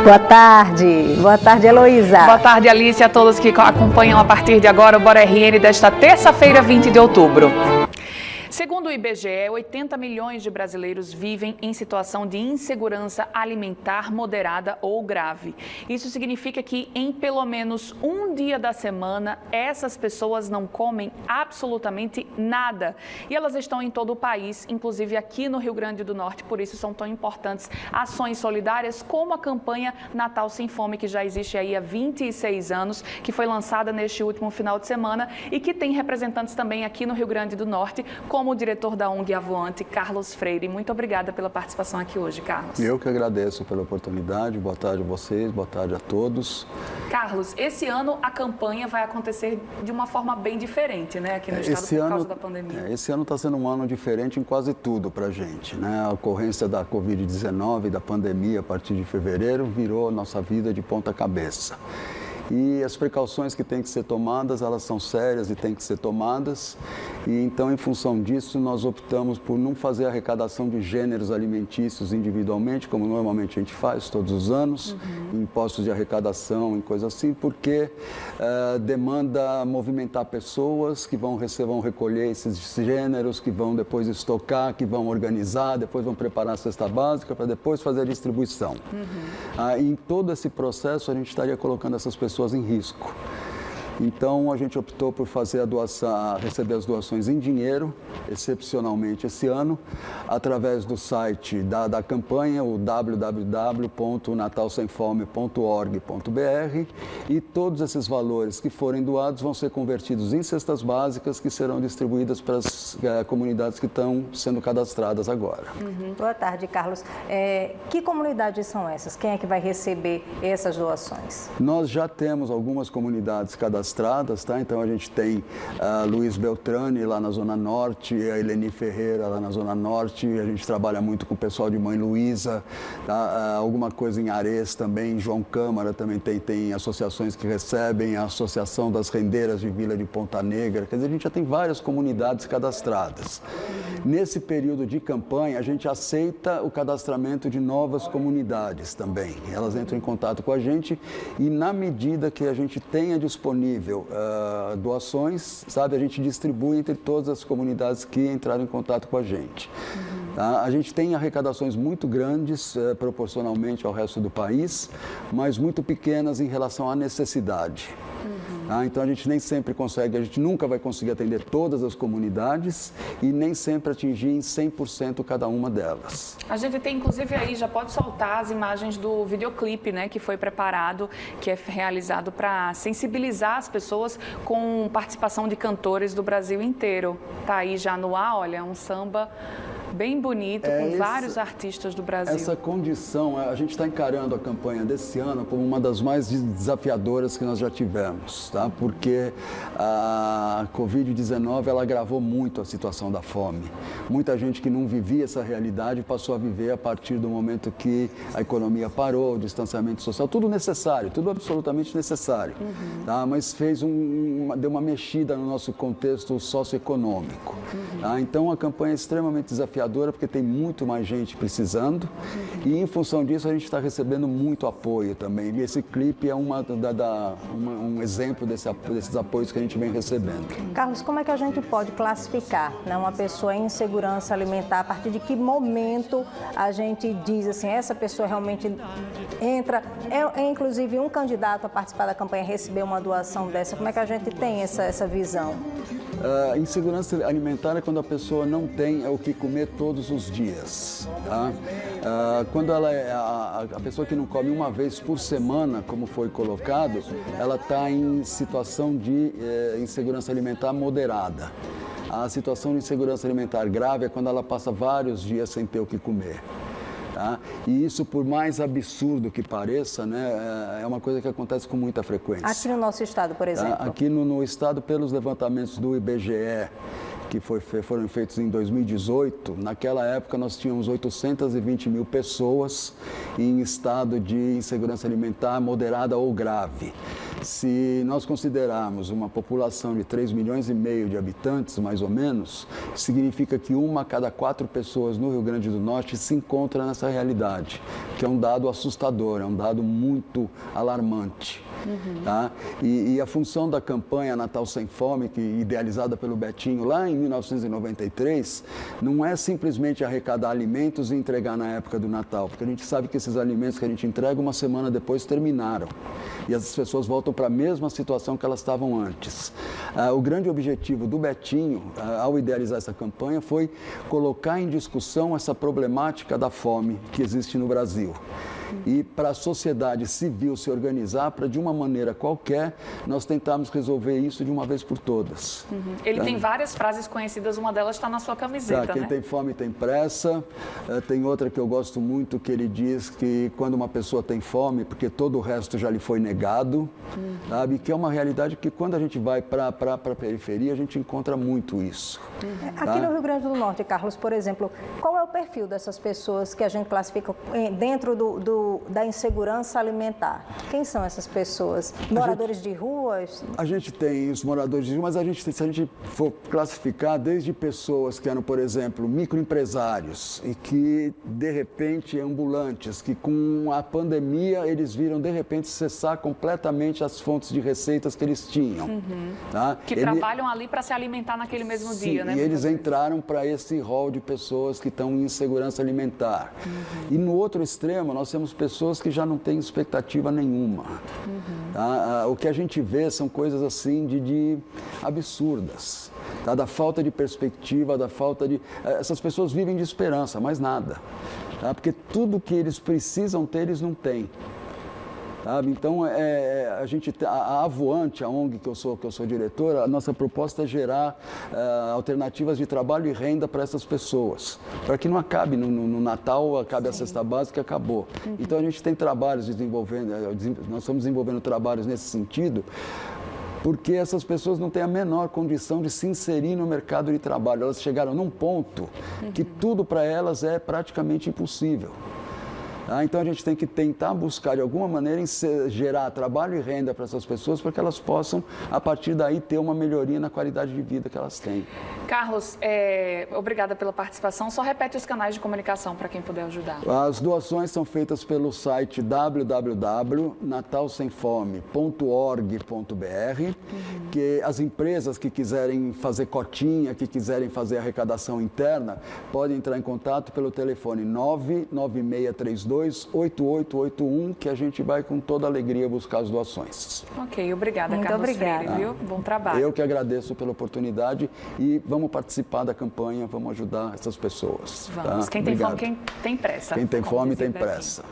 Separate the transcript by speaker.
Speaker 1: Boa tarde. Boa tarde, Heloísa.
Speaker 2: Boa tarde, Alice, a todos que acompanham a partir de agora o Bora RN desta terça-feira, 20 de outubro. Segundo o IBGE, 80 milhões de brasileiros vivem em situação de insegurança alimentar moderada ou grave. Isso significa que em pelo menos um dia da semana, essas pessoas não comem absolutamente nada. E elas estão em todo o país, inclusive aqui no Rio Grande do Norte. Por isso são tão importantes ações solidárias como a campanha Natal Sem Fome, que já existe aí há 26 anos, que foi lançada neste último final de semana e que tem representantes também aqui no Rio Grande do Norte, como o diretor da ONG Avoante, Carlos Freire. Muito obrigada pela participação aqui hoje, Carlos.
Speaker 3: Eu que agradeço pela oportunidade. Boa tarde a vocês, boa tarde a todos.
Speaker 2: Carlos, esse ano a campanha vai acontecer de uma forma bem diferente, né, aqui no estado por causa da pandemia.
Speaker 3: Esse ano está sendo um ano diferente em quase tudo para a gente, né? A ocorrência da Covid-19 e da pandemia a partir de fevereiro virou nossa vida de ponta cabeça. E as precauções que têm que ser tomadas, elas são sérias e têm que ser tomadas. E então, em função disso, nós optamos por não fazer arrecadação de gêneros alimentícios individualmente, como normalmente a gente faz todos os anos, em postos de arrecadação, em coisas assim, porque demanda movimentar pessoas que vão recolher esses gêneros, que vão depois estocar, que vão organizar, depois vão preparar a cesta básica para depois fazer a distribuição. Em todo esse processo, a gente estaria colocando essas pessoas em risco. Então, a gente optou por fazer receber as doações em dinheiro, excepcionalmente esse ano, através do site da campanha, o www.natalsemfome.org.br, e todos esses valores que forem doados vão ser convertidos em cestas básicas que serão distribuídas para as comunidades que estão sendo cadastradas agora.
Speaker 1: Boa tarde, Carlos. Que comunidades são essas? Quem é que vai receber essas doações?
Speaker 3: Nós já temos algumas comunidades cadastradas, tá? Então a gente tem Luiz Beltrame lá na Zona Norte, a Eleni Ferreira lá na Zona Norte, a gente trabalha muito com o pessoal de Mãe Luísa, tá? Alguma coisa em Ares também, João Câmara também tem associações que recebem, a Associação das Rendeiras de Vila de Ponta Negra, quer dizer, a gente já tem várias comunidades cadastradas. Nesse período de campanha, a gente aceita o cadastramento de novas comunidades também. Elas entram em contato com a gente e, na medida que a gente tenha disponível doações, sabe, a gente distribui entre todas as comunidades que entraram em contato com a gente. Tá? A gente tem arrecadações muito grandes proporcionalmente ao resto do país, mas muito pequenas em relação à necessidade. Então a gente nem sempre consegue, a gente nunca vai conseguir atender todas as comunidades e nem sempre atingir em 100% cada uma delas.
Speaker 2: A gente tem, inclusive, aí, já pode soltar as imagens do videoclipe, né, que foi preparado, que é realizado para sensibilizar as pessoas com participação de cantores do Brasil inteiro. Tá aí já no ar, olha, um samba bem bonito, com vários artistas do Brasil.
Speaker 3: Essa condição, a gente está encarando a campanha desse ano como uma das mais desafiadoras que nós já tivemos, tá? Porque a Covid-19, ela agravou muito a situação da fome. Muita gente que não vivia essa realidade passou a viver a partir do momento que a economia parou, o distanciamento social, tudo necessário, tudo absolutamente necessário, tá? Mas deu uma mexida no nosso contexto socioeconômico. Tá? Então, a campanha é extremamente desafiadora, porque tem muito mais gente precisando e, em função disso, a gente está recebendo muito apoio também. E esse clipe é um exemplo desses apoios que a gente vem recebendo.
Speaker 1: Carlos, como é que a gente pode classificar, né, uma pessoa em insegurança alimentar? A partir de que momento a gente diz assim, essa pessoa realmente entra? Inclusive, um candidato a participar da campanha receber uma doação dessa. Como é que a gente tem essa visão?
Speaker 3: Insegurança alimentar é quando a pessoa não tem o que comer todos os dias. Tá? Quando a pessoa que não come uma vez por semana, como foi colocado, ela está em situação de insegurança alimentar moderada. A situação de insegurança alimentar grave é quando ela passa vários dias sem ter o que comer. Tá? E isso, por mais absurdo que pareça, né, é uma coisa que acontece com muita frequência.
Speaker 1: Aqui no nosso estado, por exemplo?
Speaker 3: Tá? Aqui no estado, pelos levantamentos do IBGE, que foram feitos em 2018, naquela época nós tínhamos 820 mil pessoas em estado de insegurança alimentar moderada ou grave. Se nós considerarmos uma população de 3,5 milhões de habitantes, mais ou menos, significa que 1 a cada 4 pessoas no Rio Grande do Norte se encontra nessa realidade, que que é um dado assustador, é um dado muito alarmante. Tá? E a função da campanha Natal Sem Fome, que idealizada pelo Betinho lá em 1993, não é simplesmente arrecadar alimentos e entregar na época do Natal, porque a gente sabe que esses alimentos que a gente entrega uma semana depois terminaram e as pessoas voltam para a mesma situação que elas estavam antes. O grande objetivo do Betinho, ao idealizar essa campanha, foi colocar em discussão essa problemática da fome que existe no Brasil. E para a sociedade civil se organizar para, de uma maneira qualquer, nós tentarmos resolver isso de uma vez por todas.
Speaker 2: Ele tem várias frases conhecidas, uma delas está na sua camiseta,
Speaker 3: quem
Speaker 2: né?
Speaker 3: tem fome tem pressa. Tem outra que eu gosto muito, que ele diz que quando uma pessoa tem fome, porque todo o resto já lhe foi negado, sabe? Que é uma realidade que quando a gente vai para a periferia, a gente encontra muito isso.
Speaker 1: Aqui no Rio Grande do Norte, Carlos, por exemplo, qual é o perfil dessas pessoas que a gente classifica dentro da insegurança alimentar? Quem são essas pessoas? Moradores de ruas?
Speaker 3: A gente tem os moradores de rua, mas se a gente for classificar desde pessoas que eram, por exemplo, microempresários e que, de repente, ambulantes, que com a pandemia eles viram, de repente, cessar completamente as fontes de receitas que eles tinham. Tá?
Speaker 2: Que trabalham ali para se alimentar naquele mesmo dia, né?
Speaker 3: E eles entraram para esse rol de pessoas que estão em insegurança alimentar. E no outro extremo, nós temos pessoas que já não têm expectativa nenhuma. Tá? O que a gente vê são coisas assim de absurdas. Tá? Da falta de perspectiva, da falta de... Essas pessoas vivem de esperança, mais nada. Tá? Porque tudo que eles precisam ter, eles não têm. Sabe? Então, a Avoante, a ONG que eu sou diretor, a nossa proposta é gerar alternativas de trabalho e renda para essas pessoas, para que não acabe no Natal, acabe a cesta básica e acabou. Então, a gente tem trabalhos nós estamos desenvolvendo trabalhos nesse sentido, porque essas pessoas não têm a menor condição de se inserir no mercado de trabalho. Elas chegaram num ponto que tudo para elas é praticamente impossível. Então, a gente tem que tentar buscar, de alguma maneira, gerar trabalho e renda para essas pessoas, para que elas possam, a partir daí, ter uma melhoria na qualidade de vida que elas têm.
Speaker 2: Carlos, obrigada pela participação. Só repete os canais de comunicação para quem puder ajudar.
Speaker 3: As doações são feitas pelo site www.natalsemfome.org.br, que as empresas que quiserem fazer cotinha, que quiserem fazer arrecadação interna, podem entrar em contato pelo telefone 99632-8881, que a gente vai com toda alegria buscar as doações.
Speaker 2: Ok, obrigada,
Speaker 1: Muito
Speaker 2: Carlos
Speaker 1: obrigada.
Speaker 2: Freire, viu? Bom trabalho.
Speaker 3: Eu que agradeço pela oportunidade e vamos participar da campanha, vamos ajudar essas pessoas.
Speaker 2: Vamos.
Speaker 3: Tá?
Speaker 2: Quem tem
Speaker 3: Obrigado.
Speaker 2: fome, quem tem pressa.
Speaker 3: Quem tem
Speaker 2: como
Speaker 3: fome
Speaker 2: dizia
Speaker 3: tem
Speaker 2: Betinho.
Speaker 3: pressa.